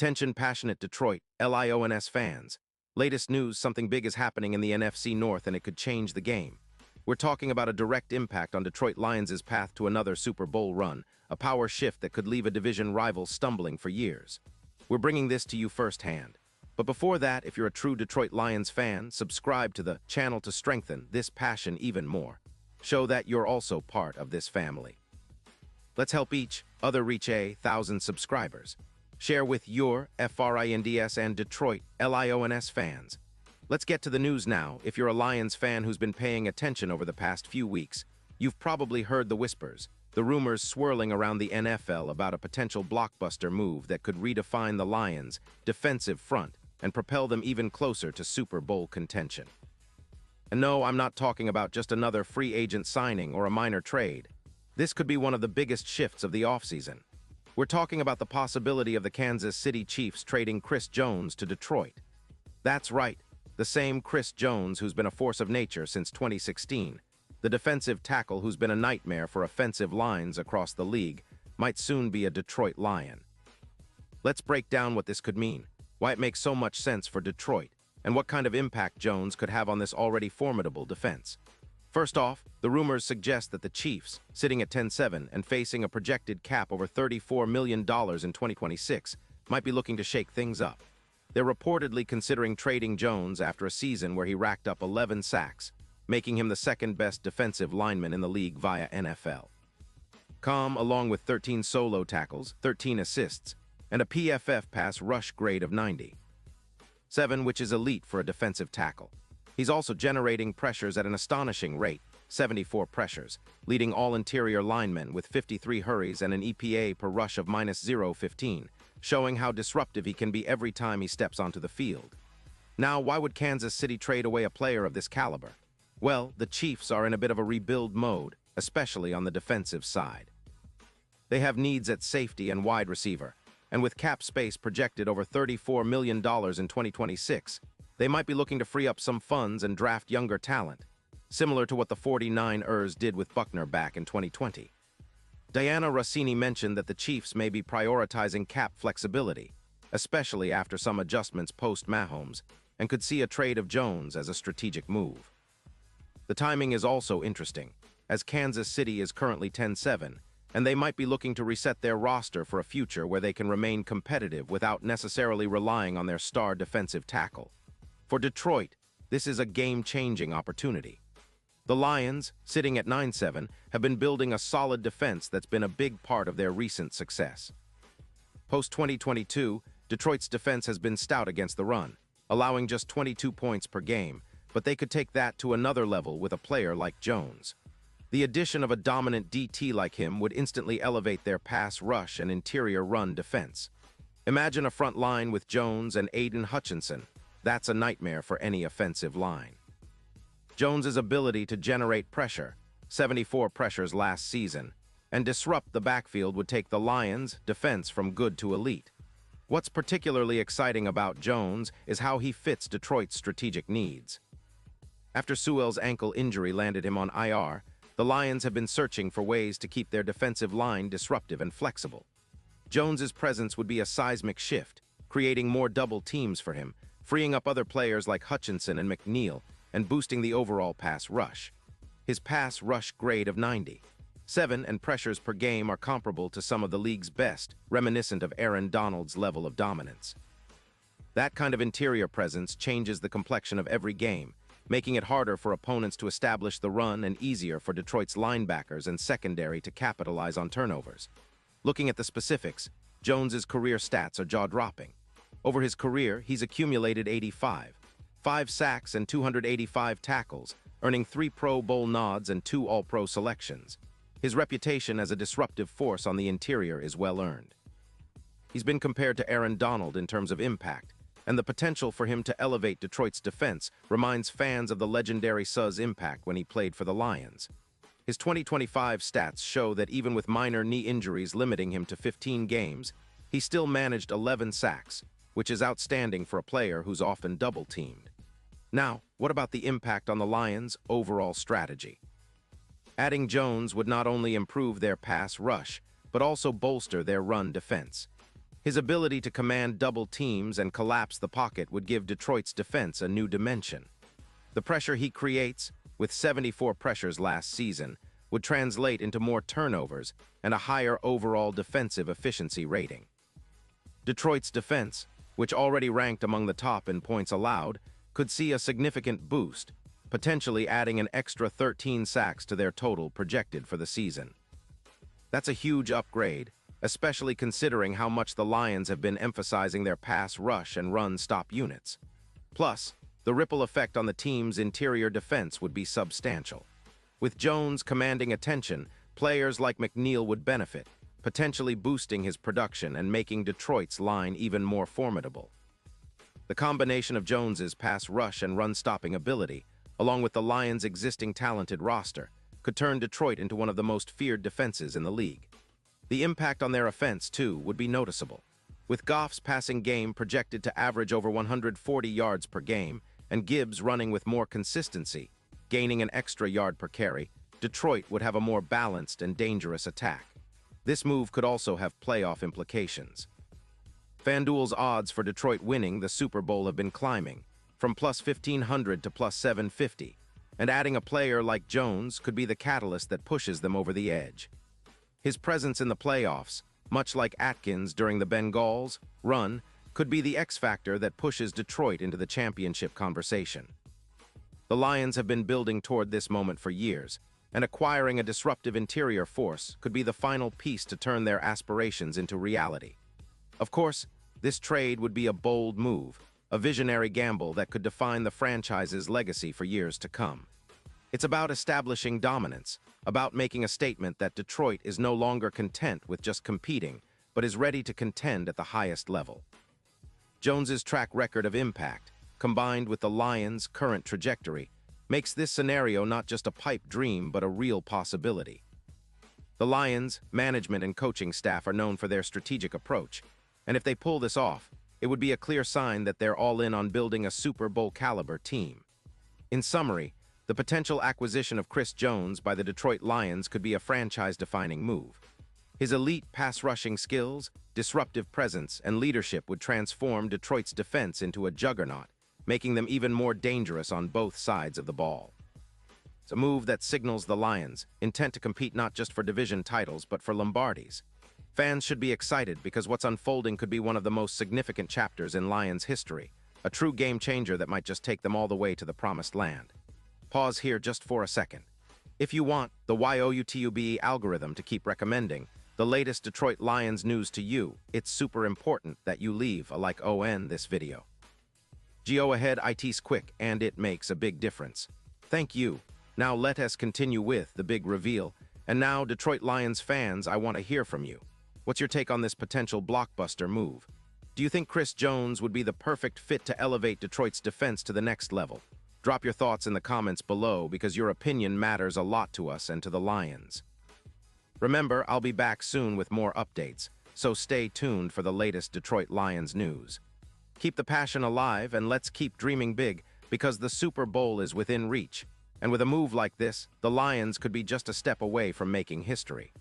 Attention passionate Detroit, Lions fans. Latest news, something big is happening in the NFC North and it could change the game. We're talking about a direct impact on Detroit Lions' path to another Super Bowl run, a power shift that could leave a division rival stumbling for years. We're bringing this to you firsthand. But before that, if you're a true Detroit Lions fan, subscribe to the channel to strengthen this passion even more. Show that you're also part of this family. Let's help each other reach 1,000 subscribers. Share with your FRINDS and Detroit Lions fans. Let's get to the news now. If you're a Lions fan who's been paying attention over the past few weeks, you've probably heard the whispers, the rumors swirling around the NFL about a potential blockbuster move that could redefine the Lions' defensive front and propel them even closer to Super Bowl contention. And no, I'm not talking about just another free agent signing or a minor trade. This could be one of the biggest shifts of the offseason. We're talking about the possibility of the Kansas City Chiefs trading Chris Jones to Detroit. That's right, the same Chris Jones who's been a force of nature since 2016. The defensive tackle who's been a nightmare for offensive lines across the league might soon be a Detroit Lion. Let's break down what this could mean, why it makes so much sense for Detroit, and what kind of impact Jones could have on this already formidable defense. First off, the rumors suggest that the Chiefs, sitting at 10-7 and facing a projected cap over $34 million in 2026, might be looking to shake things up. They're reportedly considering trading Jones after a season where he racked up 11 sacks, making him the second-best defensive lineman in the league via NFL.com, along with 13 solo tackles, 13 assists, and a PFF pass rush grade of 97, which is elite for a defensive tackle. He's also generating pressures at an astonishing rate, 74 pressures, leading all interior linemen with 53 hurries and an EPA per rush of -0.15, showing how disruptive he can be every time he steps onto the field. Now, why would Kansas City trade away a player of this caliber? Well, the Chiefs are in a bit of a rebuild mode, especially on the defensive side. They have needs at safety and wide receiver, and with cap space projected over $34 million in 2026, they might be looking to free up some funds and draft younger talent, similar to what the 49ers did with Buckner back in 2020. Diana Rossini mentioned that the Chiefs may be prioritizing cap flexibility, especially after some adjustments post-Mahomes, and could see a trade of Jones as a strategic move. The timing is also interesting, as Kansas City is currently 10-7, and they might be looking to reset their roster for a future where they can remain competitive without necessarily relying on their star defensive tackle. For Detroit, this is a game-changing opportunity. The Lions, sitting at 9-7, have been building a solid defense that's been a big part of their recent success. Post-2022, Detroit's defense has been stout against the run, allowing just 22 points per game, but they could take that to another level with a player like Jones. The addition of a dominant DT like him would instantly elevate their pass rush and interior run defense. Imagine a front line with Jones and Aiden Hutchinson. That's a nightmare for any offensive line. Jones's ability to generate pressure, 74 pressures last season, and disrupt the backfield would take the Lions' defense from good to elite. What's particularly exciting about Jones is how he fits Detroit's strategic needs. After Sewell's ankle injury landed him on IR, the Lions have been searching for ways to keep their defensive line disruptive and flexible. Jones's presence would be a seismic shift, creating more double teams for him, freeing up other players like Hutchinson and McNeil, and boosting the overall pass rush. His pass rush grade of 97 and pressures per game are comparable to some of the league's best, reminiscent of Aaron Donald's level of dominance. That kind of interior presence changes the complexion of every game, making it harder for opponents to establish the run and easier for Detroit's linebackers and secondary to capitalize on turnovers. Looking at the specifics, Jones's career stats are jaw-dropping. Over his career, he's accumulated 85, 5 sacks and 285 tackles, earning 3 Pro Bowl nods and 2 All-Pro selections. His reputation as a disruptive force on the interior is well-earned. He's been compared to Aaron Donald in terms of impact, and the potential for him to elevate Detroit's defense reminds fans of the legendary Suz's impact when he played for the Lions. His 2025 stats show that even with minor knee injuries limiting him to 15 games, he still managed 11 sacks, which is outstanding for a player who's often double-teamed. Now, what about the impact on the Lions' overall strategy? Adding Jones would not only improve their pass rush, but also bolster their run defense. His ability to command double teams and collapse the pocket would give Detroit's defense a new dimension. The pressure he creates, with 74 pressures last season, would translate into more turnovers and a higher overall defensive efficiency rating. Detroit's defense, which already ranked among the top in points allowed, could see a significant boost, potentially adding an extra 13 sacks to their total projected for the season. That's a huge upgrade, especially considering how much the Lions have been emphasizing their pass rush and run-stop units. Plus, the ripple effect on the team's interior defense would be substantial. With Jones commanding attention, players like McNeil would benefit, potentially boosting his production and making Detroit's line even more formidable. The combination of Jones's pass rush and run-stopping ability, along with the Lions' existing talented roster, could turn Detroit into one of the most feared defenses in the league. The impact on their offense, too, would be noticeable. With Goff's passing game projected to average over 140 yards per game, and Gibbs running with more consistency, gaining an extra yard per carry, Detroit would have a more balanced and dangerous attack. This move could also have playoff implications. FanDuel's odds for Detroit winning the Super Bowl have been climbing, from plus 1,500 to plus 750, and adding a player like Jones could be the catalyst that pushes them over the edge. His presence in the playoffs, much like Atkins during the Bengals run, could be the X-factor that pushes Detroit into the championship conversation. The Lions have been building toward this moment for years, and acquiring a disruptive interior force could be the final piece to turn their aspirations into reality. Of course, this trade would be a bold move, a visionary gamble that could define the franchise's legacy for years to come. It's about establishing dominance, about making a statement that Detroit is no longer content with just competing, but is ready to contend at the highest level. Jones's track record of impact, combined with the Lions' current trajectory, makes this scenario not just a pipe dream but a real possibility. The Lions' management and coaching staff are known for their strategic approach, and if they pull this off, it would be a clear sign that they're all in on building a Super Bowl-caliber team. In summary, the potential acquisition of Chris Jones by the Detroit Lions could be a franchise-defining move. His elite pass-rushing skills, disruptive presence, and leadership would transform Detroit's defense into a juggernaut, making them even more dangerous on both sides of the ball. It's a move that signals the Lions, intent to compete not just for division titles but for Lombardies. Fans should be excited because what's unfolding could be one of the most significant chapters in Lions history, a true game-changer that might just take them all the way to the promised land. Pause here just for a second. If you want the YouTube algorithm to keep recommending the latest Detroit Lions news to you, it's super important that you leave a like on this video. Go ahead, it's quick and it makes a big difference. Thank you. Now let us continue with the big reveal. And now, Detroit Lions fans, I want to hear from you. What's your take on this potential blockbuster move? Do you think Chris Jones would be the perfect fit to elevate Detroit's defense to the next level? Drop your thoughts in the comments below because your opinion matters a lot to us and to the Lions. Remember, I'll be back soon with more updates, so stay tuned for the latest Detroit Lions news. Keep the passion alive and let's keep dreaming big because the Super Bowl is within reach. And with a move like this, the Lions could be just a step away from making history.